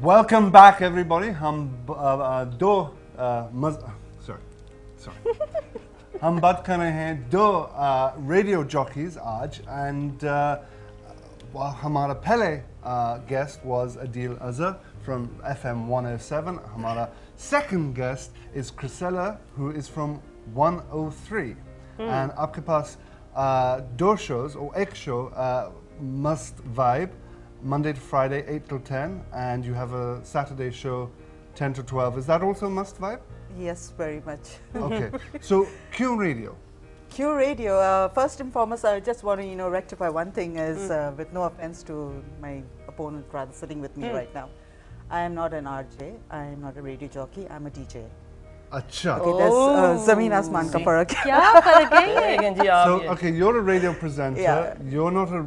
Welcome back, everybody. हम बात कर रहे हैं दो रेडियो जॉकीज आज and हमारा पहले guest was Adil Azhar from FM 107. हमारा second guest is Chrisella, who is from 103. And आपके पास दो shows और एक show Must Vibe, Monday to Friday 8 till 10, and you have a Saturday show 10 to 12. Is that also Must Vibe? Yes, very much. Okay. So Q Radio. Q Radio. First and foremost, I just want to rectify one thing. Is with no offense to my opponent, rather sitting with me right now, I am not an RJ. I am not a radio jockey. I'm a DJ. Acha. Okay, there's Zameen Asman ka farak. क्या फर्क है ये? So okay, you're a radio presenter. Yeah. You're not a.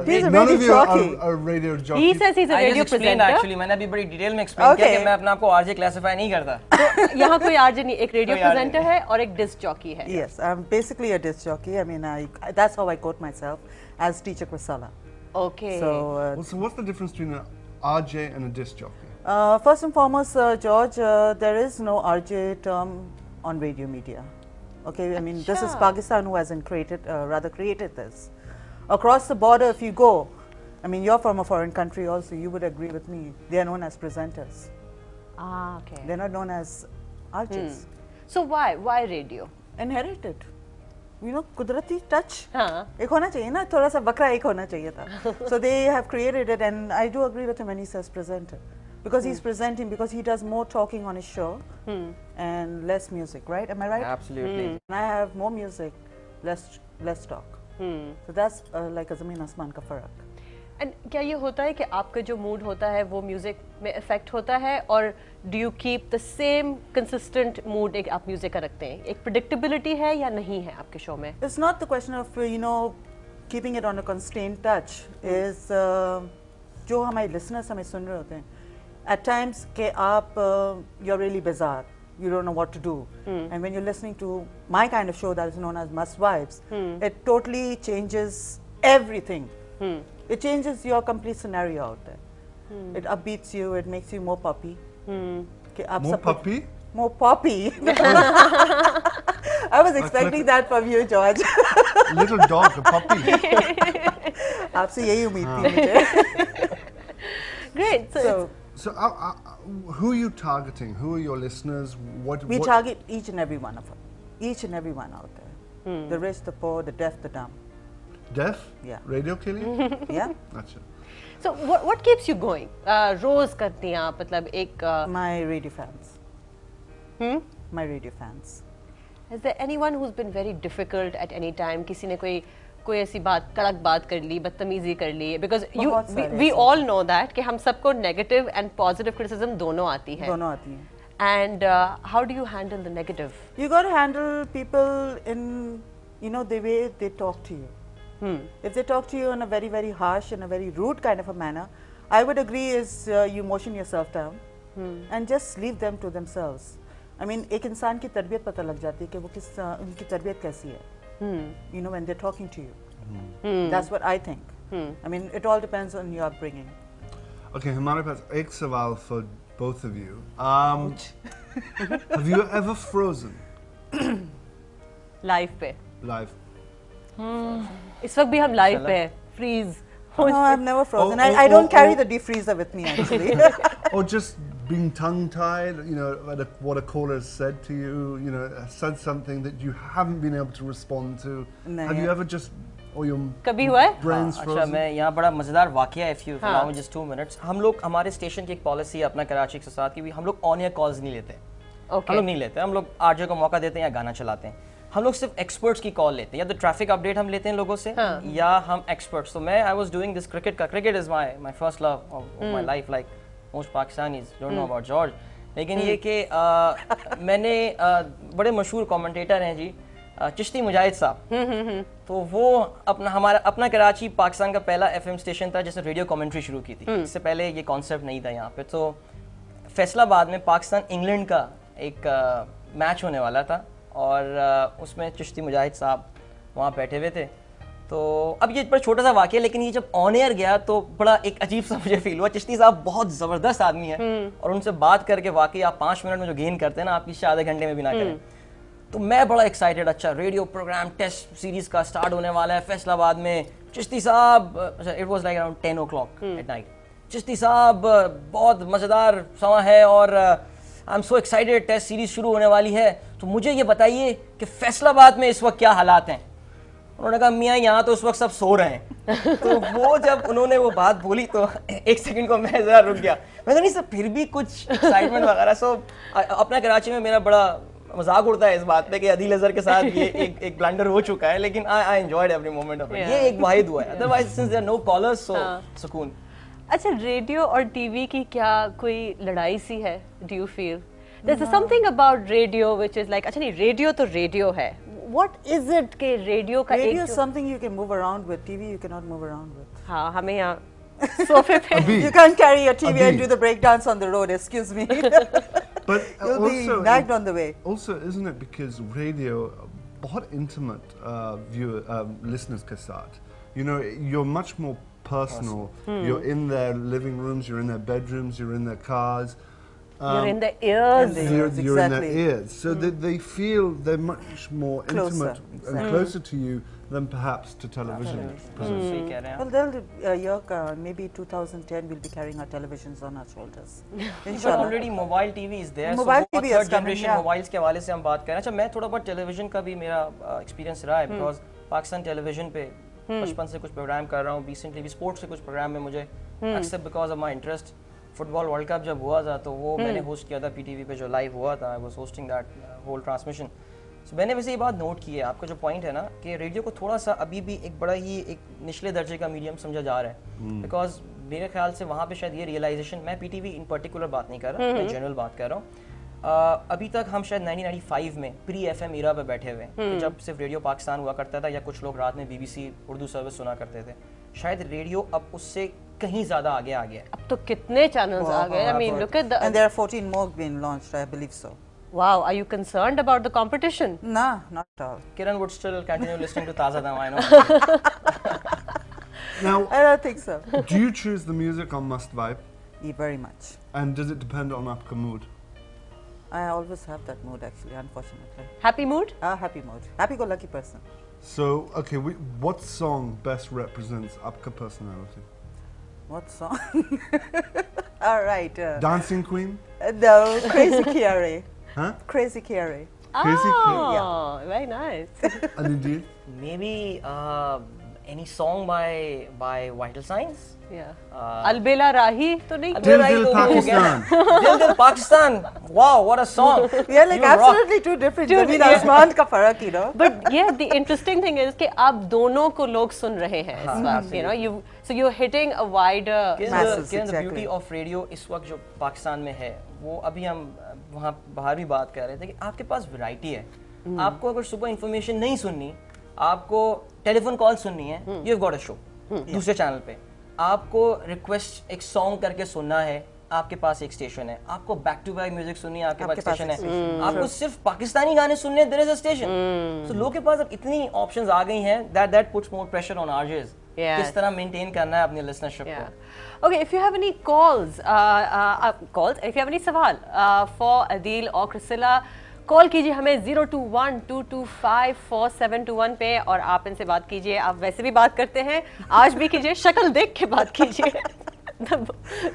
He's a none radio of you are jockey. a radio jockey. He says he's a I radio just explained presenter. actually. मैंने अभी बड़ी detail में explain किया कि मैं अपने आप को आरजे क्लासिफाई नहीं करता। तो यहाँ कोई आरजे नहीं, एक रेडियो कोई RJ प्रेजेंटर है और एक डिस्क जॉकी है। Yes, I'm basically a disc jockey. I mean, that's how I quote myself as teacher Chrisella. Okay. So. So what's the difference between an RJ and a disc jockey? First and foremost, George, there is no RJ term on radio media. Okay, I mean, this is Pakistan who hasn't created this. Across the border, if you go, I mean, you're from a foreign country also, you would agree with me, they are known as presenters. Ah, okay. They're not known as RJs. So why radio? Inherited. कुदरती touch. हाँ. एक होना चाहिए ना, थोड़ा सा बकरा एक होना चाहिए था. So they have created it, and I do agree with him when he says presenter. Because he's presenting, because he does more talking on his show and less music, right? Am I right? Absolutely. And I have more music, less talk. So that's like a Zameen Asman ka farak. And क्या ये होता है कि आपका जो mood होता है वो म्यूजिक में इफेक्ट होता है, और do you keep the same consistent mood एक आप म्यूजिक का रखते हैं? एक predictability है या नहीं है आपके शो में? It's not the question of keeping it on a constrained touch. Is जो हमारे listeners हमें सुन रहे होते हैं. At times के आप you're really bizarre. You don't know what to do. And when you're listening to my kind of show that is known as Must Vibes, it totally changes everything. It changes your complete scenario out there. It upbeats you. It makes you more poppy. More puppy? More poppy. I was expecting that from you, George. Little dog, a puppy. आपसे यही उम्मीद थी मुझे. Great. So who are you targeting? Who are your listeners? We target each and every one of them. Each and every one out there. The rich, the poor, the deaf, the dumb. Deaf? Yeah. Radio के लिए? Yeah. अच्छा. So what keeps you going? रोज करती हैं आप, मतलब एक My radio fans. My radio fans. Is there anyone who's been very difficult at any time? किसी ने कोई ऐसी बात, कड़क बात कर ली, बदतमीजी कर ली? Because we all know that कि हम सबको negative and positive criticism दोनों आती है. दोनों आती हैं. And how do you handle the negative? You got to handle people in the way they talk to you. If they talk to you in a very, very harsh and a very rude kind of a manner, I would agree is you motion yourself down and just leave them to themselves. I mean, एक इंसान की तरबियत पता लग जाती है कि वो उनकी तरबियत कैसी है. When they're talking to you. That's what I think. I mean, it all depends on your upbringing. Okay, हमारे पास एक सवाल for both of you. Have you ever frozen? Live पे. Live. इस वक्त भी हम live पे हैं. Freeze. No, I've never frozen. I don't carry the defreezer with me actually. Or just being tongue-tied, what a caller said to you, said something that you haven't been able to respond to. Have you ever just, or your कभी हुआ है? brains frozen? अच्छा, मैं यहाँ बड़ा मजेदार वाकया है, if you allow me just 2 minutes. हम लोग, हमारे स्टेशन की एक पॉलिसी है अपना कराची के साथ की, हम लोग ऑन एयर कॉल्स नहीं लेते. हम लोग नहीं लेते, हम लोग आरजे को मौका देते हैं या गाना चलाते हैं. हम लोग सिर्फ एक्सपर्ट्स की कॉल लेते हैं, या तो ट्रैफिक अपडेट हम लेते हैं लोगों से, या हम एक्सपर्ट्स. तो मैं I was doing this cricket is my first love of my life, like most Pakistanis don't know about George. लेकिन ये कि मैंने बड़े मशहूर कमेंटेटर हैं जी, चिश्ती मुजाहिद साहब, तो वो अपना कराची पाकिस्तान का पहला एफएम स्टेशन था जिसने रेडियो कमेंट्री शुरू की थी. इससे पहले ये कॉन्सेप्ट नहीं था यहाँ पे. तो फैसलाबाद में पाकिस्तान इंग्लैंड का एक मैच होने वाला था, और उसमें चिश्ती मुजाहिद साहब वहाँ बैठे हुए थे. तो अब ये बड़ा छोटा सा वाक़या, लेकिन ये जब ऑन एयर गया तो बड़ा एक अजीब सा मुझे फील हुआ। चिश्ती साहब बहुत ज़बरदस्त आदमी है और उनसे बात करके वाकई आप 5 मिनट में जो गेन करते हैं ना, आप किसी आधे घंटे में भी ना करें। तो मैं बड़ा एक्साइटेड, अच्छा रेडियो प्रोग्राम टेस्ट सीरीज का स्टार्ट होने वाला है फैसलाबाद में। Chishti Sahab, it was like around 10 o'clock at night. Chishti Sahab बहुत मज़ेदार समा है और I am so excited, test series शुरू होने वाली है, तो मुझे ये बताइए कि फैसलाबाद में इस वक्त क्या हालात हैं। उन्होंने कहा मियाँ यहाँ तो उस वक्त सब सो रहे हैं। तो वो जब उन्होंने वो बात बोली तो एक सेकंड को मैं ज़रा रुक गया। मैं नहीं सर फिर भी कुछ एक्साइटमेंट वगैरह। सो अपना कराची में मेरा बड़ा मजाक उड़ता है इस बात पे कि अदील अजहर के साथ ये एक ब्लंडर हो चुका है, लेकिन I enjoyed every moment of it. ये एक वाहिद हुआ है, otherwise since there are no callers so सुकून। अच्छा, रेडियो और टीवी की क्या कोई लड़ाई सी है? Do you feel there is something about radio which is like, अच्छा नहीं रेडियो तो रेडियो है, what is it के रेडियो का radio is something you can move around with, TV you cannot move around with. हाँ, हमें यहाँ सोफे पे You can't carry your TV and do the breakdance on the road, excuse me. But You'll be nagged on the way. Also, isn't it because radio बहुत intimate listeners के साथ, you know, you're much more personal. You're in their living rooms, you're in their bedrooms, you're in their cars. You're in their ears. You're in their ears, so they feel they're much more intimate and closer to you than perhaps to television. Well, they'll maybe 2010 we'll be carrying our televisions on our shoulders. Inshallah. Already mobile TV is there. Mobile TV is third generation mobiles के हवाले से हम बात करें। अच्छा, मैं थोड़ा बहुत टेलीविजन का भी मेरा एक्सपीरियंस रहा है, बिकॉज पाकिस्तान टेलीविजन पे बचपन से कुछ प्रोग्राम कर रहा हूँ, रिसेंटली भी स्पोर्ट्स से कुछ प्रोग्राम में मुझे अक्सर because of my interest. Football world cup जब हुआ था तो वो मैंने होस्ट किया था PTV पे, जो लाइव हुआ था। I was hosting that whole transmission. So मैंने वैसे ये बात नोट की है, आपका जो पॉइंट है ना कि रेडियो को थोड़ा सा अभी भी एक बड़ा ही एक निचले दर्जे का मीडियम समझा जा रहा है, बिकॉज मेरे ख्याल से वहाँ पे शायद ये रियलाइजेशन, मैं PTV इन पर्टिकुलर बात नहीं कर रहा, मैं जनरल बात कर रहा हूँ। अभी तक हम शायद 1995 में प्री FM इरा पे बैठे हुए हैं, जब सिर्फ रेडियो पाकिस्तान हुआ करता था या कुछ लोग रात में BBC उर्दू सर्विस सुना करते थे। शायद रेडियो अब उससे कहीं ज्यादा आगे आ गया है। अब तो कितने चैनल्स आ गए। I mean, look at the and there are 14 more being launched, I believe so. Wow, are you concerned about the competition? Nah, not at all. Kiran would still continue listening to Taza Dam, I know. Now, I don't think so. do you choose the music on Must Vibe? Yeah, very much. And does it depend on आपका mood? I always have that mood actually, unfortunately. Happy mood? Happy mood. Happy-go-lucky person. So, okay, what song best represents आपका personality? What song? All right. Dancing Queen? No, Crazy Kiare. Huh? Crazy Kiare. Crazy Queen? Yeah, very nice. And indeed? Maybe any song by Vital Signs? Yeah. Albela Rahi तो नहीं? Dil Dil Pakistan. Dil Dil Pakistan. Wow, what a song. Yeah, like absolutely two different. Zameen आसमान का फर्क, you know. But yeah, the interesting thing is कि आप दोनों को लोग सुन रहे हैं इस वक्त, you know, so you're hitting a wider masses. The beauty of radio इस वक्त जो पाकिस्तान में है, वो अभी हम वहाँ बाहर भी बात कर रहे थे कि आपके पास वैरायटी है। आपको अगर सुबह इंफॉर्मेशन नहीं सुननी, आपको टेलीफोन कॉल सुननी है, you have got a show दूसरे चैनल पे। आपको रिक्वेस्ट एक सॉन्ग करके सुनना है, आपके पास एक स्टेशन है। आपको बैक टू बैक म्यूजिक सुननी है, आपके पास स्टेशन है। आपको सिर्फ पाकिस्तानी गाने सुनने हैं, देयर इज अ स्टेशन। सो लोगों के पास अब इतनी ऑप्शंस आ गई हैं that puts more pressure on RJs. किस तरह मेंटेन करना है अपनी लिसनरशिप को। Okay, if you have any calls, if you have any सवाल for Adil or Priscilla, call कीजिए हमें 021-225-4721 पे और आप इनसे बात कीजिए। आप वैसे भी बात करते हैं, आज भी कीजिए, शक्ल देख के बात कीजिए।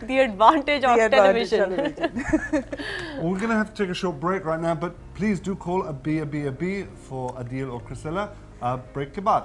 The advantage of television. We're going to have to take a short break right now, but please do call a B for Adil or Priscilla. Break के बाद